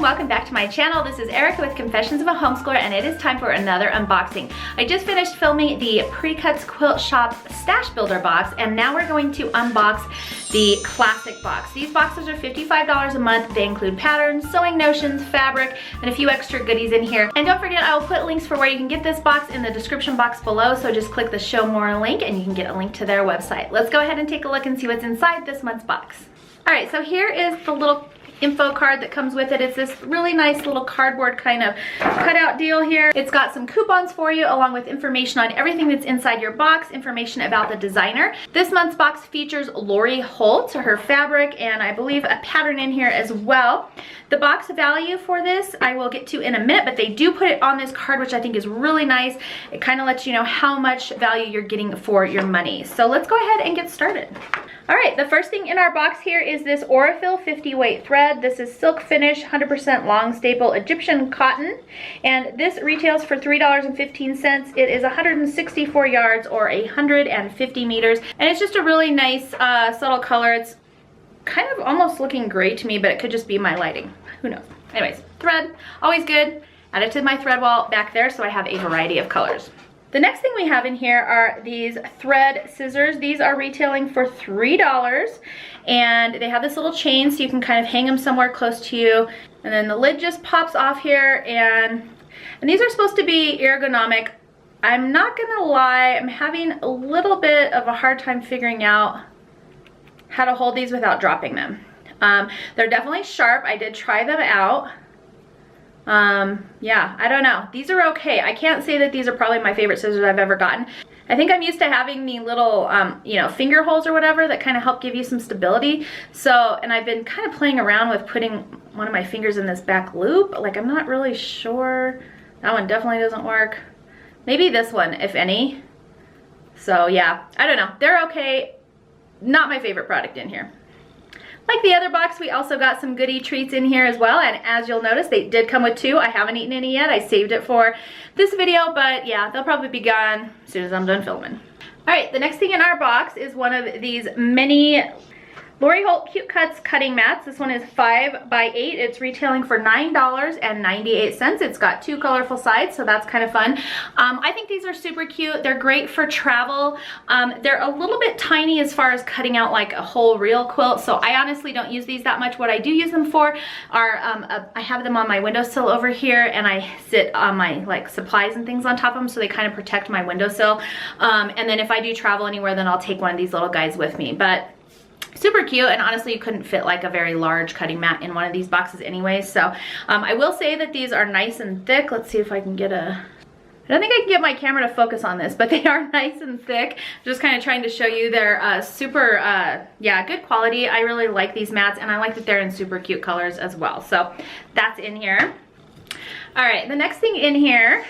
welcome back to my channel. This is Erica with Confessions of a Homeschooler, and it is time for another unboxing. I just finished filming the Precuts Quilt Shop Stash Builder box, and now we're going to unbox the classic box. These boxes are $55 a month. They include patterns, sewing notions, fabric, and a few extra goodies in here. And don't forget, I will put links for where you can get this box in the description box below, so just click the show more link and you can get a link to their website. Let's go ahead and take a look and see what's inside this month's box. All right, so here is the little info card that comes with it. It's this really nice little cardboard kind of cutout deal here. It's got some coupons for you along with information on everything that's inside your box, information about the designer. This month's box features Lori Holt, her fabric, and I believe a pattern in here as well. The box value for this I will get to in a minute, but they do put it on this card, which I think is really nice. It kind of lets you know how much value you're getting for your money. So let's go ahead and get started. All right, the first thing in our box here is this Aurifil 50 weight thread. This is silk finish, 100% long staple Egyptian cotton, and this retails for $3.15. It is 164 yards or 150 meters, and it's just a really nice subtle color. It's kind of almost looking gray to me, but it could just be my lighting. Who knows? Anyways, thread, always good. Add it to my thread wall back there so I have a variety of colors. The next thing we have in here are these thread scissors. These are retailing for $3, and they have this little chain so you can kind of hang them somewhere close to you. And then the lid just pops off here, and these are supposed to be ergonomic. I'm not gonna lie, I'm having a little bit of a hard time figuring out how to hold these without dropping them. They're definitely sharp. I did try them out. Yeah, I don't know. These are okay. I can't say that these are probably my favorite scissors I've ever gotten. I think I'm used to having the little, you know, finger holes or whatever that kind of help give you some stability. So, and I've been kind of playing around with putting one of my fingers in this back loop. Like, I'm not really sure. That one definitely doesn't work. Maybe this one, if any. So yeah, I don't know. They're okay. Not my favorite product in here. Like the other box, we also got some goodie treats in here as well, and as you'll notice, they did come with two. I haven't eaten any yet. I saved it for this video, but yeah, they'll probably be gone as soon as I'm done filming. All right, the next thing in our box is one of these mini Lori Holt Cute Cuts cutting mats. This one is 5 by 8. It's retailing for $9.98. It's got two colorful sides, so that's kind of fun. I think these are super cute. They're great for travel. They're a little bit tiny as far as cutting out like a whole real quilt, so I honestly don't use these that much. What I do use them for are, I have them on my windowsill over here, and I sit on my like supplies and things on top of them, so they kind of protect my windowsill. And then if I do travel anywhere, then I'll take one of these little guys with me. But super cute, and honestly you couldn't fit like a very large cutting mat in one of these boxes anyway. So I will say that these are nice and thick. Let's see if I can get I don't think I can get my camera to focus on this, but they are nice and thick. Just kind of trying to show you they're super, yeah, good quality. I really like these mats, and I like that they're in super cute colors as well. So that's in here. All right, the next thing in here,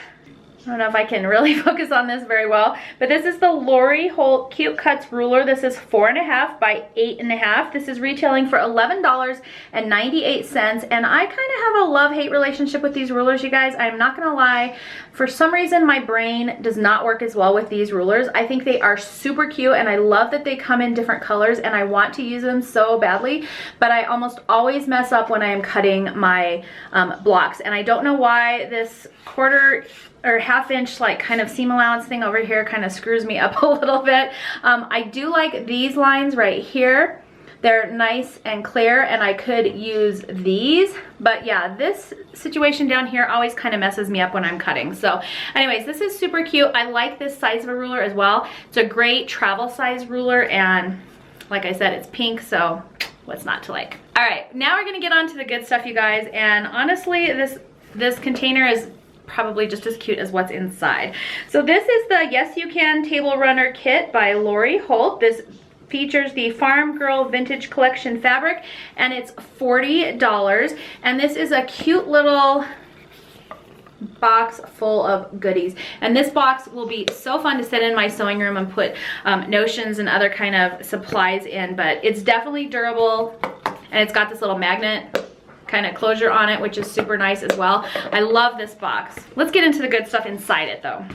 I don't know if I can really focus on this very well, but this is the Lori Holt Cute Cuts ruler. This is 4.5 by 8.5. This is retailing for $11.98, and I kind of have a love-hate relationship with these rulers, you guys. I'm not gonna lie. For some reason, my brain does not work as well with these rulers. I think they are super cute, and I love that they come in different colors, and I want to use them so badly, but I almost always mess up when I am cutting my blocks, and I don't know why. This quarter or half-inch like kind of seam allowance thing over here kind of screws me up a little bit. I do like these lines right here. They're nice and clear, and I could use these, but yeah, this situation down here always kind of messes me up when I'm cutting. So anyways, this is super cute. I like this size of a ruler as well. It's a great travel size ruler, and like I said, it's pink, so what's not to like? All right, now we're gonna get on to the good stuff, you guys, and honestly, this container is probably just as cute as what's inside. So this is the Yes You Can Table Runner Kit by Lori Holt. This features the Farm Girl Vintage Collection fabric, and it's $40. And this is a cute little box full of goodies, and this box will be so fun to sit in my sewing room and put notions and other kind of supplies in. But it's definitely durable, and it's got this little magnet kind of closure on it, which is super nice as well. I love this box. Let's get into the good stuff inside it though.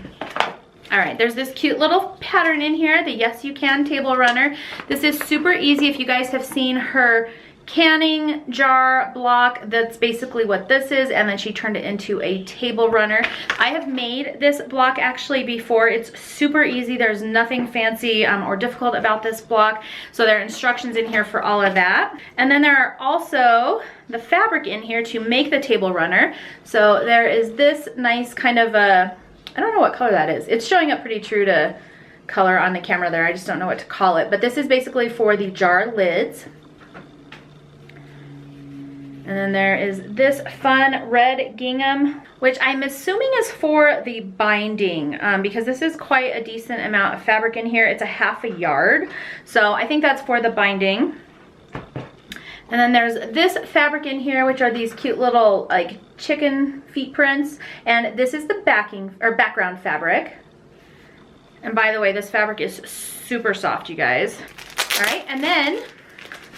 All right, there's this cute little pattern in here, the Yes You Can Table Runner. This is super easy. If you guys have seen her canning jar block. That's basically what this is, and then she turned it into a table runner. I have made this block actually before. It's super easy. There's nothing fancy or difficult about this block. So there are instructions in here for all of that. And then there are also the fabric in here to make the table runner. So there is this nice kind of a, I don't know what color that is. It's showing up pretty true to color on the camera there. I just don't know what to call it. But this is basically for the jar lids. And then there is this fun red gingham, which I'm assuming is for the binding, because this is quite a decent amount of fabric in here. It's a ½ yard. So I think that's for the binding. And then there's this fabric in here, which are these cute little like chicken feet prints. And this is the backing or background fabric. And by the way, this fabric is super soft, you guys. All right, and then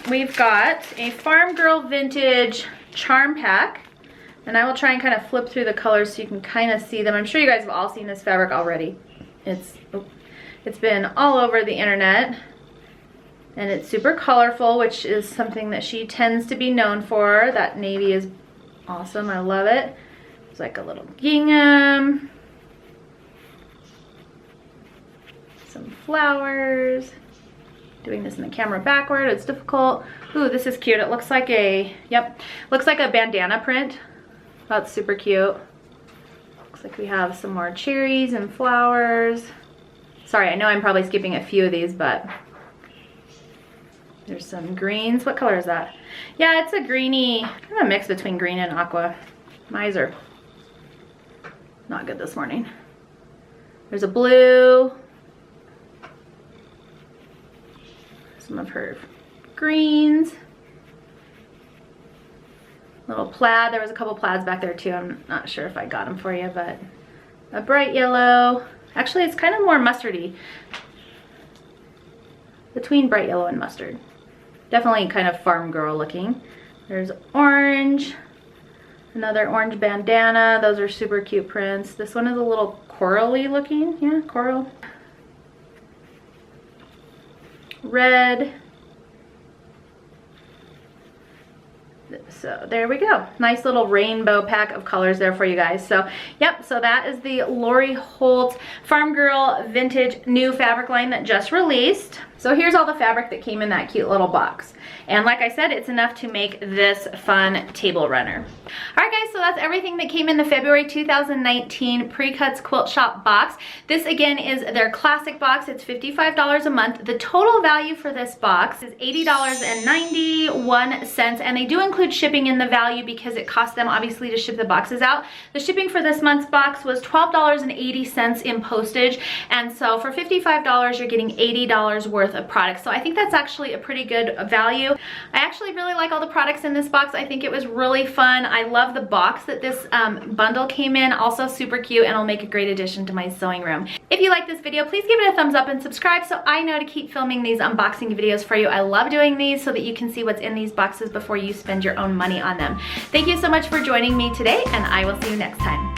we've got a Farm Girl Vintage charm pack, and I will try and kind of flip through the colors so you can kind of see them. I'm sure you guys have all seen this fabric already. It's been all over the internet, and it's super colorful, which is something that she tends to be known for. That navy is awesome. I love it. It's like a little gingham, some flowers. Doing this in the camera backward, it's difficult. Ooh, this is cute. It looks like a, yep, looks like a bandana print. That's super cute. Looks like we have some more cherries and flowers. Sorry, I know I'm probably skipping a few of these, but there's some greens. What color is that? Yeah, it's a greeny, kind of a mix between green and aqua. Miser. Not good this morning. There's a blue. Some of her greens. Little plaid. There was a couple plaids back there too. I'm not sure if I got them for you, but a bright yellow. Actually, it's kind of more mustardy. Between bright yellow and mustard. Definitely kind of farm girl looking. There's orange. Another orange bandana. Those are super cute prints. This one is a little corally looking. Yeah, coral. Red. So there we go. Nice little rainbow pack of colors there for you guys. So yep, so that is the Lori Holt Farm Girl Vintage new fabric line that just released. So here's all the fabric that came in that cute little box. And like I said, it's enough to make this fun table runner. All right guys, so that's everything that came in the February 2019 Precuts Quilt Shop box. This again is their classic box. It's $55 a month. The total value for this box is $80.91, and they do include shipping in the value because it costs them obviously to ship the boxes out. The shipping for this month's box was $12.80 in postage, and so for $55 you're getting $80 worth of products. So I think that's actually a pretty good value. I actually really like all the products in this box. I think it was really fun. I love the box that this bundle came in. Also super cute, and will make a great addition to my sewing room. If you like this video, please give it a thumbs up and subscribe so I know to keep filming these unboxing videos for you. I love doing these so that you can see what's in these boxes before you spend your own money on them. Thank you so much for joining me today, and I will see you next time.